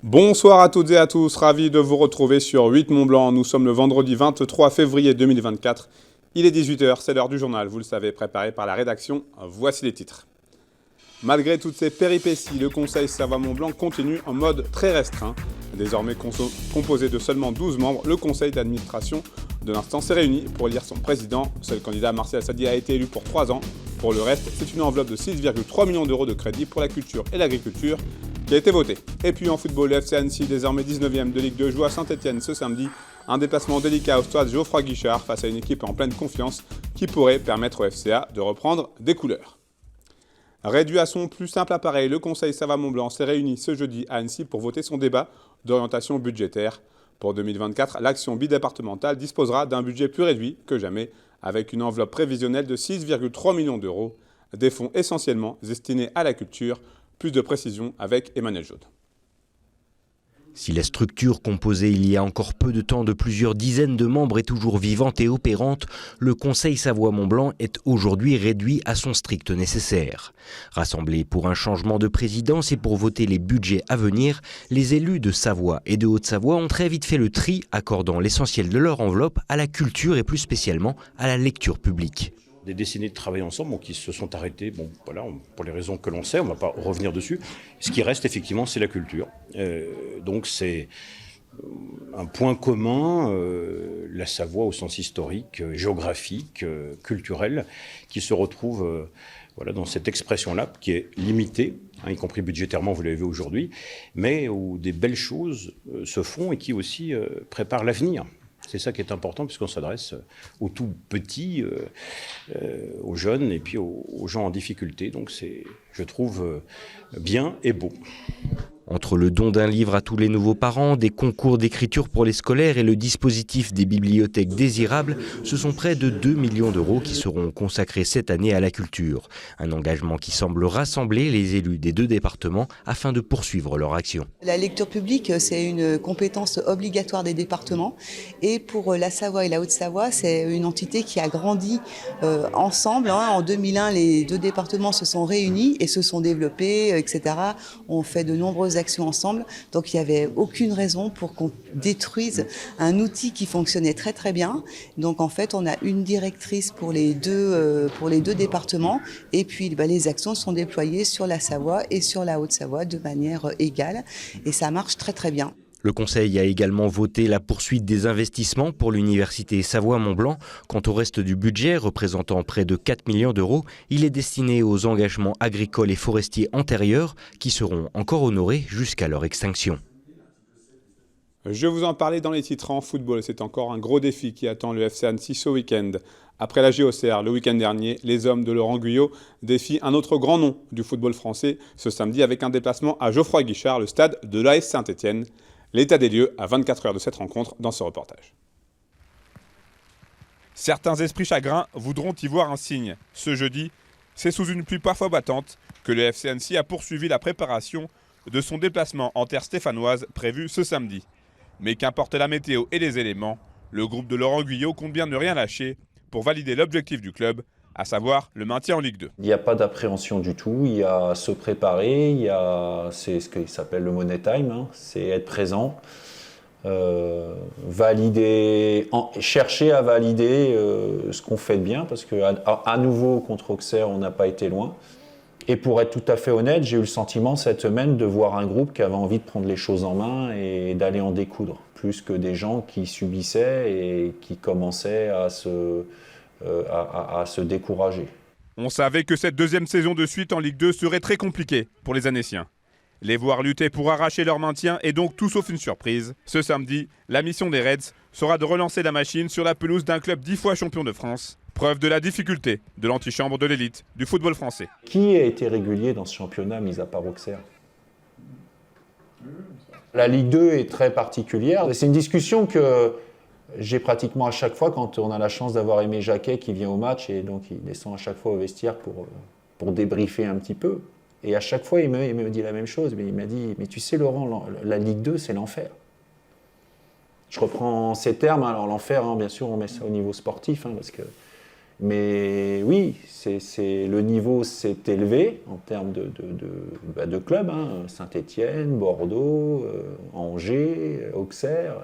Bonsoir à toutes et à tous, ravi de vous retrouver sur 8 Mont Blanc. Nous sommes le vendredi 23 février 2024. Il est 18h, c'est l'heure du journal, vous le savez, préparé par la rédaction. Voici les titres. Malgré toutes ces péripéties, le Conseil Savoie-Mont-Blanc continue en mode très restreint. Désormais composé de seulement 12 membres, le conseil d'administration de l'instant s'est réuni pour élire son président. Seul candidat, Martial Sadi, a été élu pour 3 ans. Pour le reste, c'est une enveloppe de 6,3 millions d'euros de crédit pour la culture et l'agriculture qui a été votée. Et puis en football, le FC Annecy, désormais 19e de Ligue 2, joue à Saint-Etienne ce samedi. Un déplacement délicat au stade Geoffroy Guichard face à une équipe en pleine confiance qui pourrait permettre au FCA de reprendre des couleurs. Réduit à son plus simple appareil, le Conseil Savoie-Mont-Blanc s'est réuni ce jeudi à Annecy pour voter son débat d'orientation budgétaire. Pour 2024, l'action bidépartementale disposera d'un budget plus réduit que jamais, avec une enveloppe prévisionnelle de 6,3 millions d'euros, des fonds essentiellement destinés à la culture. Plus de précisions avec Emmanuel Jaude. Si la structure composée il y a encore peu de temps de plusieurs dizaines de membres est toujours vivante et opérante, le Conseil Savoie-Mont-Blanc est aujourd'hui réduit à son strict nécessaire. Rassemblés pour un changement de présidence et pour voter les budgets à venir, les élus de Savoie et de Haute-Savoie ont très vite fait le tri, accordant l'essentiel de leur enveloppe à la culture et plus spécialement à la lecture publique. Des décennies de travail ensemble qui se sont arrêtés, pour les raisons que l'on sait, on ne va pas revenir dessus. Ce qui reste effectivement, c'est la culture. Donc c'est un point commun, la Savoie au sens historique, géographique, culturel, qui se retrouve dans cette expression-là, qui est limitée, y compris budgétairement, vous l'avez vu aujourd'hui, mais où des belles choses se font et qui aussi préparent l'avenir. C'est ça qui est important puisqu'on s'adresse aux tout petits, aux jeunes et puis aux gens en difficulté. Donc c'est, je trouve, bien et beau. Entre le don d'un livre à tous les nouveaux parents, des concours d'écriture pour les scolaires et le dispositif des bibliothèques désirables, ce sont près de 2 millions d'euros qui seront consacrés cette année à la culture. Un engagement qui semble rassembler les élus des deux départements afin de poursuivre leur action. La lecture publique, c'est une compétence obligatoire des départements. Et pour la Savoie et la Haute-Savoie, c'est une entité qui a grandi ensemble. En 2001, les deux départements se sont réunis et se sont développés, etc. On fait de nombreuses actions ensemble, donc il n'y avait aucune raison pour qu'on détruise un outil qui fonctionnait très très bien. Donc en fait on a une directrice pour les deux départements et puis les actions sont déployées sur la Savoie et sur la Haute-Savoie de manière égale et ça marche très très bien. Le Conseil a également voté la poursuite des investissements pour l'université Savoie-Mont-Blanc. Quant au reste du budget, représentant près de 4 millions d'euros, il est destiné aux engagements agricoles et forestiers antérieurs qui seront encore honorés jusqu'à leur extinction. Je vous en parlais dans les titres en football. C'est encore un gros défi qui attend le FC Annecy ce week-end. Après la JOCR le week-end dernier, les hommes de Laurent Guyot défient un autre grand nom du football français ce samedi avec un déplacement à Geoffroy Guichard, le stade de l'AS Saint-Etienne. L'état des lieux à 24 heures de cette rencontre dans ce reportage. Certains esprits chagrins voudront y voir un signe. Ce jeudi, c'est sous une pluie parfois battante que le FC Annecy a poursuivi la préparation de son déplacement en terre stéphanoise prévu ce samedi. Mais qu'importe la météo et les éléments, le groupe de Laurent Guyot compte bien ne rien lâcher pour valider l'objectif du club, à savoir le maintien en Ligue 2. Il n'y a pas d'appréhension du tout, il y a se préparer, c'est ce qu'il s'appelle le money time, c'est être présent, chercher à valider ce qu'on fait de bien, parce qu'à nouveau contre Auxerre, on n'a pas été loin. Et pour être tout à fait honnête, j'ai eu le sentiment cette semaine de voir un groupe qui avait envie de prendre les choses en main et d'aller en découdre, plus que des gens qui subissaient et qui commençaient à se décourager. On savait que cette deuxième saison de suite en Ligue 2 serait très compliquée pour les Annéciens. Les voir lutter pour arracher leur maintien est donc tout sauf une surprise. Ce samedi, la mission des Reds sera de relancer la machine sur la pelouse d'un club 10 fois champion de France. Preuve de la difficulté de l'antichambre de l'élite du football français. Qui a été régulier dans ce championnat, mis à part Auxerre ? La Ligue 2 est très particulière. C'est une discussion que j'ai pratiquement à chaque fois quand on a la chance d'avoir Aimé Jacquet qui vient au match et donc il descend à chaque fois au vestiaire pour débriefer un petit peu. Et à chaque fois, il me dit la même chose. Mais il m'a dit, mais tu sais Laurent, la Ligue 2, c'est l'enfer. Je reprends ces termes. Alors l'enfer, bien sûr, on met ça au niveau sportif parce que Mais oui, le niveau s'est élevé en termes de clubs, hein, Saint-Étienne, Bordeaux, Angers, Auxerre.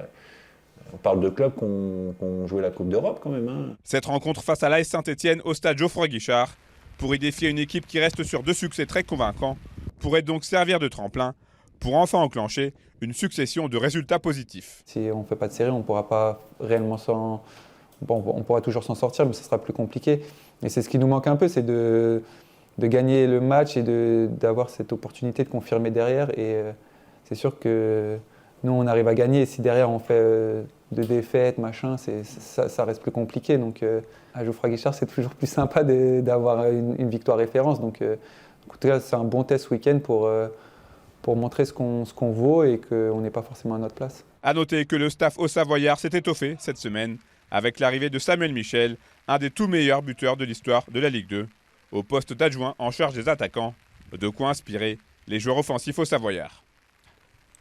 On parle de clubs qui ont joué la Coupe d'Europe quand même. Hein. Cette rencontre face à l'AS Saint-Étienne au stade Geoffroy-Guichard, pour y défier une équipe qui reste sur 2 succès très convaincants, pourrait donc servir de tremplin pour enfin enclencher une succession de résultats positifs. Si on ne fait pas de série, on ne pourra pas réellement on pourra toujours s'en sortir, mais ce sera plus compliqué. Et c'est ce qui nous manque un peu, c'est de gagner le match et d'avoir cette opportunité de confirmer derrière. Et c'est sûr que nous, on arrive à gagner. Et si derrière, on fait 2 défaites, machin, ça reste plus compliqué. Donc, à Geoffroy-Guichard, c'est toujours plus sympa d'avoir une victoire référence. Donc, en tout cas, c'est un bon test week-end pour montrer ce qu'on vaut et qu'on n'est pas forcément à notre place. A noter que le staff haut-savoyard s'est étoffé cette semaine avec l'arrivée de Samuel Michel, un des tout meilleurs buteurs de l'histoire de la Ligue 2, au poste d'adjoint en charge des attaquants, de quoi inspirer les joueurs offensifs haut-savoyards.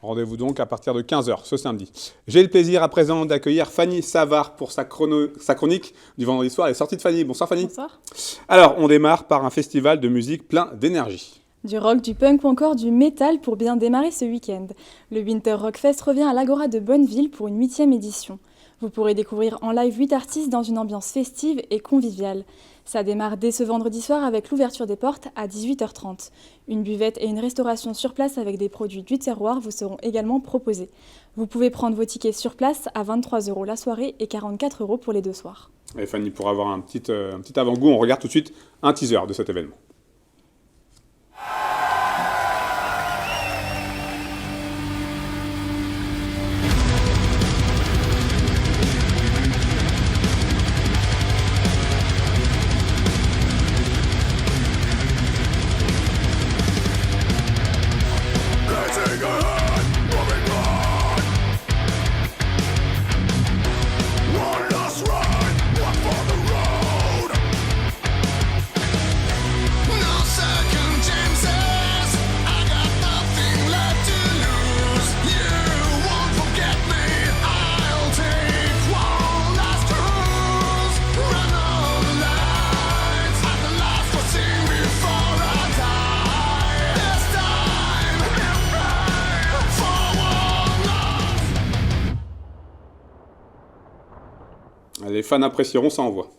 Rendez-vous donc à partir de 15h ce samedi. J'ai le plaisir à présent d'accueillir Fanny Savard pour sa chronique du vendredi soir. Les sorties de Fanny. Bonsoir Fanny. Bonsoir. Alors, on démarre par un festival de musique plein d'énergie. Du rock, du punk ou encore du métal pour bien démarrer ce week-end. Le Winter Rock Fest revient à l'Agora de Bonneville pour une 8e édition. Vous pourrez découvrir en live 8 artistes dans une ambiance festive et conviviale. Ça démarre dès ce vendredi soir avec l'ouverture des portes à 18h30. Une buvette et une restauration sur place avec des produits du terroir vous seront également proposés. Vous pouvez prendre vos tickets sur place à 23 € la soirée et 44 € pour les 2 soirs. Et Fanny, pour avoir un petit avant-goût, on regarde tout de suite un teaser de cet événement. Les fans apprécieront, ça envoie.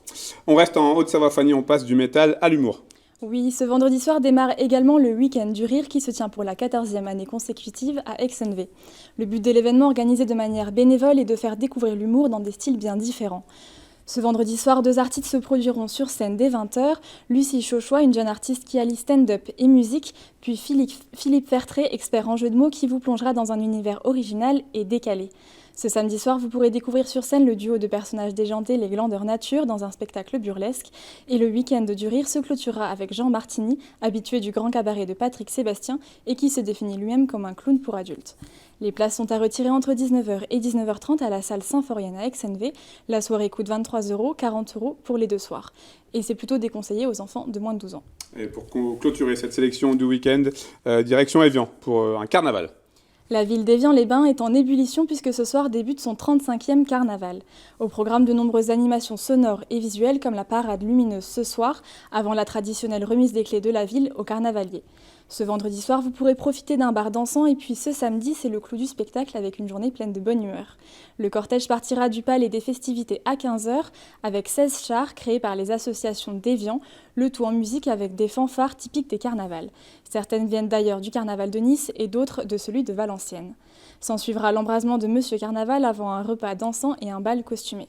On reste en Haute-Savoie, Fanny, on passe du métal à l'humour. Oui, ce vendredi soir démarre également le Week-end du Rire qui se tient pour la 14e année consécutive à Aix-en-Vie. Le but de l'événement, organisé de manière bénévole, est de faire découvrir l'humour dans des styles bien différents. Ce vendredi soir, 2 artistes se produiront sur scène dès 20h. Lucie Chauchois, une jeune artiste qui allie stand-up et musique, puis Philippe Fertré, expert en jeu de mots, qui vous plongera dans un univers original et décalé. Ce samedi soir, vous pourrez découvrir sur scène le duo de personnages déjantés, les Glandeurs Nature, dans un spectacle burlesque. Et le Week-end du Rire se clôturera avec Jean Martini, habitué du grand cabaret de Patrick Sébastien et qui se définit lui-même comme un clown pour adultes. Les places sont à retirer entre 19h et 19h30 à la salle Saint-Florian à Aix-en-Vie. La soirée coûte 23 €, 40 € pour les 2 soirs. Et c'est plutôt déconseillé aux enfants de moins de 12 ans. Et pour clôturer cette sélection du week-end, direction Évian pour un carnaval. La ville d'Évian-les-Bains est en ébullition puisque ce soir débute son 35e carnaval. Au programme, de nombreuses animations sonores et visuelles comme la parade lumineuse ce soir, avant la traditionnelle remise des clés de la ville aux carnavaliers. Ce vendredi soir, vous pourrez profiter d'un bar dansant et puis ce samedi, c'est le clou du spectacle avec une journée pleine de bonne humeur. Le cortège partira du palais des festivités à 15h avec 16 chars créés par les associations d'Évian, le tout en musique avec des fanfares typiques des carnavals. Certaines viennent d'ailleurs du carnaval de Nice et d'autres de celui de Valenciennes. S'en suivra l'embrasement de Monsieur Carnaval avant un repas dansant et un bal costumé.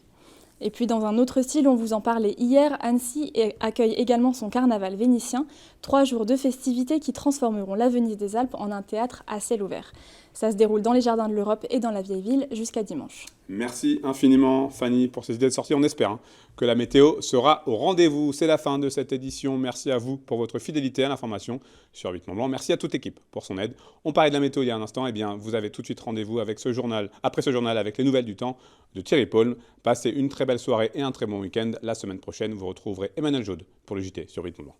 Et puis dans un autre style, on vous en parlait hier, Annecy accueille également son carnaval vénitien, 3 jours de festivités qui transformeront la Venise des Alpes en un théâtre à ciel ouvert. Ça se déroule dans les jardins de l'Europe et dans la vieille ville jusqu'à dimanche. Merci infiniment Fanny pour ces idées de sortie. On espère que la météo sera au rendez-vous. C'est la fin de cette édition. Merci à vous pour votre fidélité à l'information sur 8 Mont Blanc. Merci à toute l'équipe pour son aide. On parlait de la météo il y a un instant. Eh bien, vous avez tout de suite rendez-vous avec ce journal, après ce journal avec les nouvelles du temps de Thierry Paul. Passez une très belle soirée et un très bon week-end. La semaine prochaine, vous retrouverez Emmanuel Jaude pour le JT sur 8 Mont Blanc.